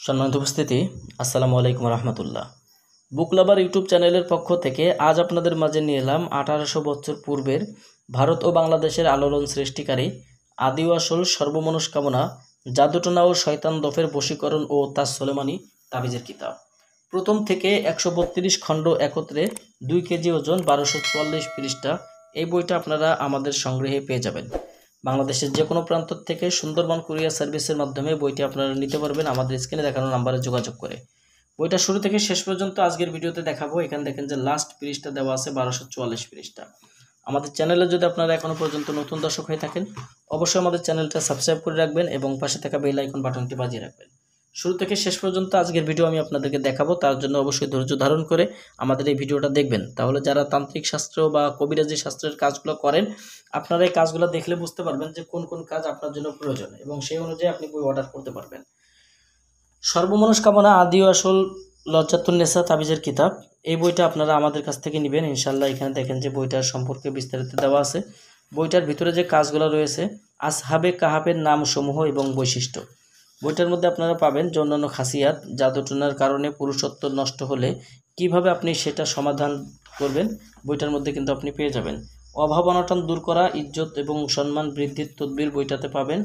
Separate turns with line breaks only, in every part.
সম্মানিত উপস্থিতি, আসসালামু আলাইকুম রহমতুল্লাহ। বুক লাভার ইউটিউব চ্যানেলের পক্ষ থেকে আজ আপনাদের মাঝে নিয়ে এলাম 1800 বছর পূর্বের ভারত ও বাংলাদেশের আলোড়ন সৃষ্টিকারী আদি ও আসল সর্বমনস্কামনা জাদুটোনা ও শয়তান দফের বশীকরণ ও তাজ সুলেমানি তাবিজের কিতাব। প্রথম থেকে 132 খণ্ড একত্রে 2 কেজি ওজন 1244 পৃষ্ঠা। এই বইটা আপনারা আমাদের সংগ্রহে পেয়ে যাবেন। বাংলাদেশের যে কোনো প্রান্ত থেকে সুন্দরবন কুরিয়ার সার্ভিসের মাধ্যমে বইটি আপনারা নিতে পারবেন আমাদের স্ক্রিনে দেখানো নাম্বারে যোগাযোগ করে। বইটা শুরু থেকে শেষ পর্যন্ত আজকের ভিডিওতে দেখাবো। এখানে দেখেন যে লাস্ট পৃষ্ঠা দেওয়া আছে 1244 পৃষ্ঠা। আমাদের চ্যানেলে যদি আপনারা এখনও পর্যন্ত নতুন দর্শক হয়ে থাকেন, অবশ্যই আমাদের চ্যানেলটা সাবস্ক্রাইব করে রাখবেন এবং পাশে থাকা বেল আইকন বাটনটি বাজিয়ে রাখবেন। শুরু থেকে শেষ পর্যন্ত আজকের ভিডিও আমি আপনাদেরকে দেখাবো, তার জন্য অবশ্যই ধৈর্য ধারণ করে আমাদের এই ভিডিওটা দেখবেন। তাহলে যারা তান্ত্রিক শাস্ত্র বা কবিরাজি শাস্ত্রের কাজগুলো করেন, আপনারা এই কাজগুলো দেখলে বুঝতে পারবেন যে কোন কোন কাজ আপনার জন্য প্রয়োজন এবং সেই অনুযায়ী আপনি বই অর্ডার করতে পারবেন। সর্বমনস্কামনা আদি ও আসল লজ্জাতুন্নেসা তাবিজের কিতাব, এই বইটা আপনারা আমাদের কাছ থেকে নেবেন ইনশাল্লাহ। এখানে দেখেন যে বইটার সম্পর্কে বিস্তারিত দেওয়া আছে। বইটার ভিতরে যে কাজগুলো রয়েছে, আসহাবে কাহাবের নাম সমূহ এবং বৈশিষ্ট্য। বইটার মধ্যে আপনারা পাবেন যে অন্যান্য খাসিয়াত, জাদুটোনার কারণে পুরুষত্ব নষ্ট হলে কিভাবে আপনি সেটা সমাধান করবেন, বইটার মধ্যে কিন্তু আপনি পেয়ে যাবেন। অভাব অনটন দূর করা, ইজ্জত এবং সম্মান বৃদ্ধির তদবির বইটাতে পাবেন।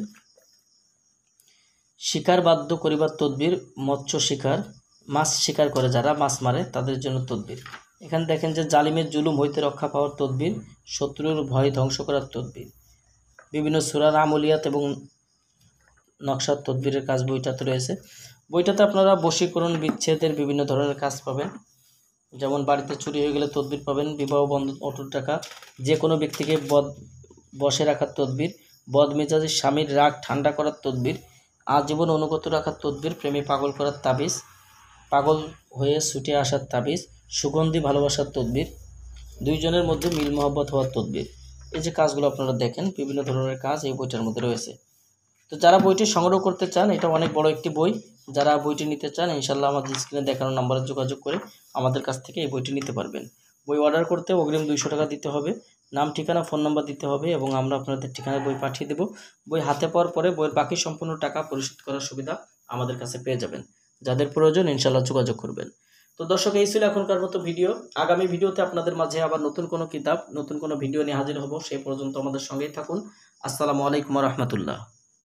শিকার বাধ্য করিবার তদবির, মৎস্য শিকার, মাছ শিকার করে যারা মাছ মারে তাদের জন্য তদবির। এখানে দেখেন যে জালিমের জুলুম হইতে রক্ষা পাওয়ার তদবির, শত্রুর ভয় ধ্বংস করার তদবির, বিভিন্ন সূরার আমলিয়াত এবং নকশার তদবিরের কাজ বইটাতে রয়েছে। বইটাতে আপনারা বশীকরণ, বিচ্ছেদের বিভিন্ন ধরনের কাজ পাবেন। যেমন বাড়িতে চুরি হয়ে গেলে তদবির পাবেন, বিবাহ বন্ধন, অটুট টাকা, যে কোনো ব্যক্তিকে বশে রাখার তদবির, বদমেজাজি স্বামীর রাগ ঠান্ডা করার তদবির, আজীবন অনুগত রাখার তদবির, প্রেমে পাগল করার তাবিজ, পাগল হয়ে ছুটে আসার তাবিজ, সুগন্ধি ভালোবাসার তদবির, দুইজনের মধ্যে মিল মহব্বত হওয়ার তদবির। এই যে কাজগুলো আপনারা দেখেন, বিভিন্ন ধরনের কাজ এই বইটার মধ্যে রয়েছে। তো যারা বইটি সংগ্রহ করতে চান, এটা অনেক বড় একটি বই, যারা বইটি নিতে চান ইনশাল্লাহ আমাদের স্ক্রিনে দেখানো নাম্বারে যোগাযোগ করে আমাদের কাছ থেকে এই বইটি নিতে পারবেন। বই অর্ডার করতে অগ্রিম 200 টাকা দিতে হবে, নাম ঠিকানা ফোন নাম্বার দিতে হবে এবং আমরা আপনাদের ঠিকানায় বই পাঠিয়ে দেব। বই হাতে পাওয়ার পরে বইয়ের বাকি সম্পূর্ণ টাকা পরিশোধ করার সুবিধা আমাদের কাছে পেয়ে যাবেন। যাদের প্রয়োজন ইনশাল্লাহ যোগাযোগ করবেন। তো দর্শক, এই ছিল এখনকার মতো ভিডিও। আগামী ভিডিওতে আপনাদের মাঝে আবার নতুন কোনো কিতাব, নতুন কোনো ভিডিও নিয়ে হাজির হব। সেই পর্যন্ত আমাদের সঙ্গেই থাকুন। আসসালামু আলাইকুম রহমতুল্লাহ।